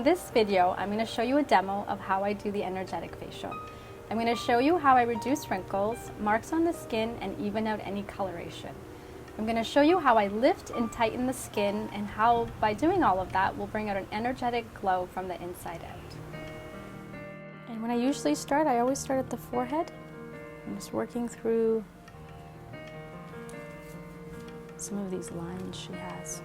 this video, I'm going to show you a demo of how I do the energetic facial. I'm going to show you how I reduce wrinkles, marks on the skin, and even out any coloration. I'm going to show you how I lift and tighten the skin and how, by doing all of that, we'll bring out an energetic glow from the inside out. And when I usually start, I always start at the forehead. I'm just working through some of these lines she has.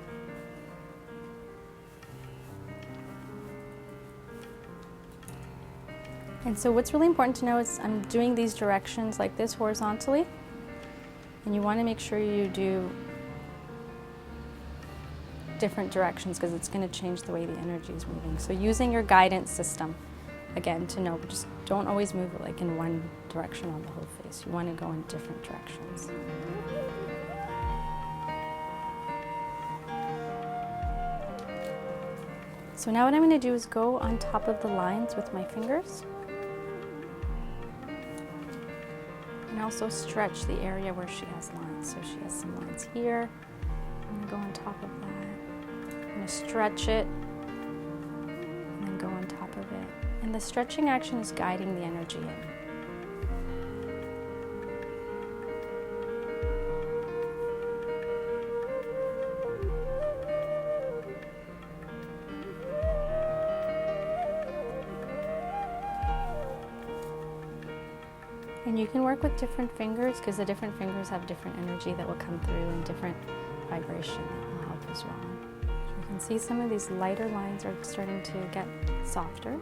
And so what's really important to know is I'm doing these directions like this horizontally, and you want to make sure you do different directions because it's going to change the way the energy is moving. So using your guidance system, again, to know, just don't always move it like in one direction on the whole face. You want to go in different directions. So now what I'm going to do is go on top of the lines with my fingers. And also stretch the area where she has lines. So she has some lines here. I'm going to go on top of that. I'm going to stretch it and then go on top of it. And the stretching action is guiding the energy in. And you can work with different fingers because the different fingers have different energy that will come through and different vibration that will help as well. So you can see some of these lighter lines are starting to get softer.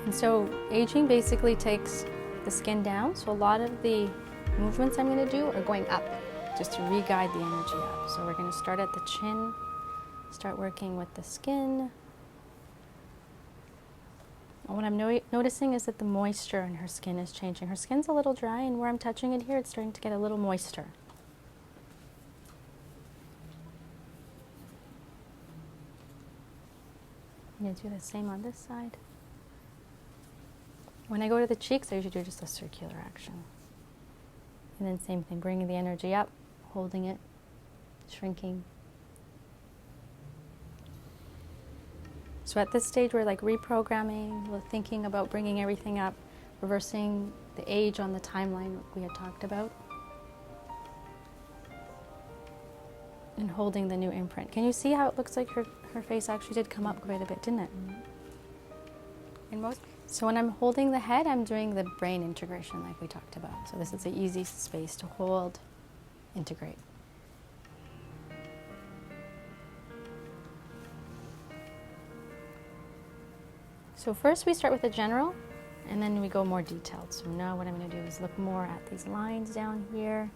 And so aging basically takes the skin down, so a lot of the movements I'm going to do are going up, just to re-guide the energy up. So we're going to start at the chin, start working with the skin. And what I'm noticing is that the moisture in her skin is changing. Her skin's a little dry, and where I'm touching it here, it's starting to get a little moister. I'm going to do the same on this side. When I go to the cheeks, I usually do just a circular action. And then same thing, bringing the energy up, holding it, shrinking. So at this stage, we're like reprogramming, we're thinking about bringing everything up, reversing the age on the timeline we had talked about, and holding the new imprint. Can you see how it looks like her face actually did come up quite a bit, didn't it? So when I'm holding the head, I'm doing the brain integration like we talked about. So this is an easy space to hold, integrate. So first we start with the general, and then we go more detailed. So now what I'm going to do is look more at these lines down here.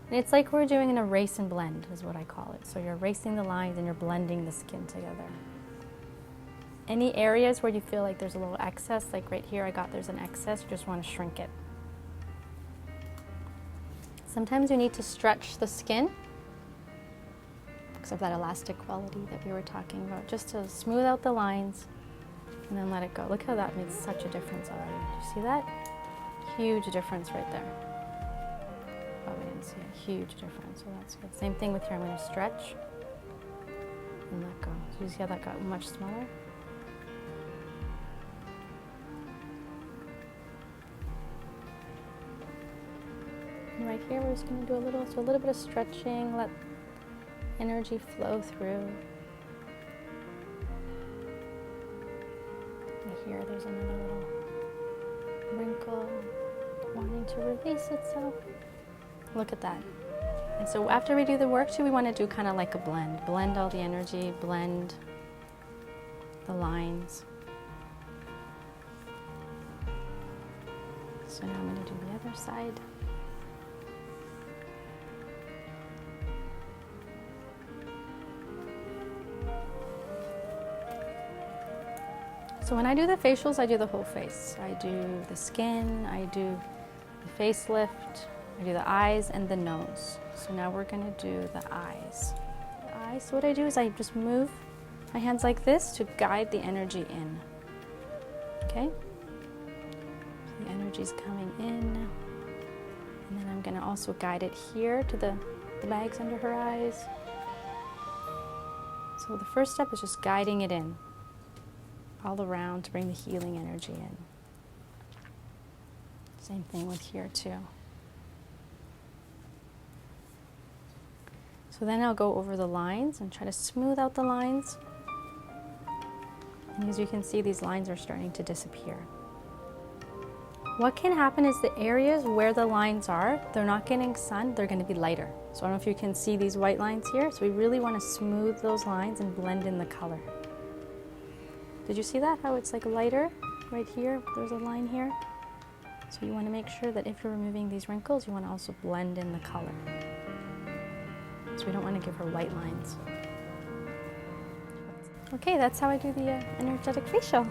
And it's like we're doing an erase and blend is what I call it. So you're erasing the lines and you're blending the skin together. Any areas where you feel like there's a little excess, like right here there's an excess, you just want to shrink it. Sometimes you need to stretch the skin because of that elastic quality that we were talking about, just to smooth out the lines and then let it go. Look how that made such a difference already. Do you see that? Huge difference right there. Probably didn't see a huge difference, so that's good. Same thing with here, I'm going to stretch and let go. Do you see how that got much smaller? Right here, we're just going to do a little bit of stretching, let energy flow through. And here, there's another little wrinkle wanting to release itself. Look at that. And so after we do the work too, we want to do kind of like a blend. Blend all the energy, blend the lines. So now I'm going to do the other side. So when I do the facials, I do the whole face. I do the skin, I do the facelift, I do the eyes and the nose. So now we're gonna do the eyes. The eyes, so what I do is I just move my hands like this to guide the energy in. Okay? The energy's coming in. And then I'm gonna also guide it here to the bags under her eyes. So the first step is just guiding it in all around to bring the healing energy in. Same thing with here too. So then I'll go over the lines and try to smooth out the lines. And as you can see, these lines are starting to disappear. What can happen is the areas where the lines are, they're not getting sun, they're going to be lighter. So I don't know if you can see these white lines here. So we really want to smooth those lines and blend in the color. Did you see that? How it's like lighter right here? There's a line here. So you want to make sure that if you're removing these wrinkles, you want to also blend in the color. So we don't want to give her white lines. Okay, that's how I do the energetic facial.